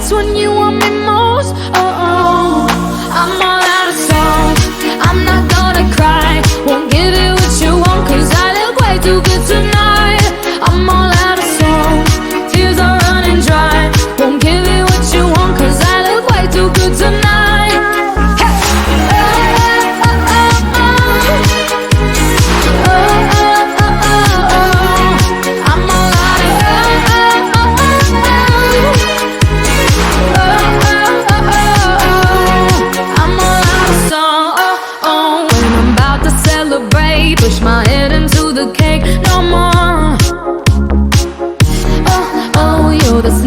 just when you want me most. Oh, oh, I'm all out of songs. I'm not gonna cry, won't give you what you want, 'cause I look way too good tonight. I'm all out of songs, tears are running dry. Won't give you what you want, 'cause I look way too good tonight. Hey. Oh, oh, oh, oh. Oh, oh, oh, oh. I'm all out of I'm all out of song. When I'm about to celebrate, push my head into the cake, no more. Oh, oh, you're the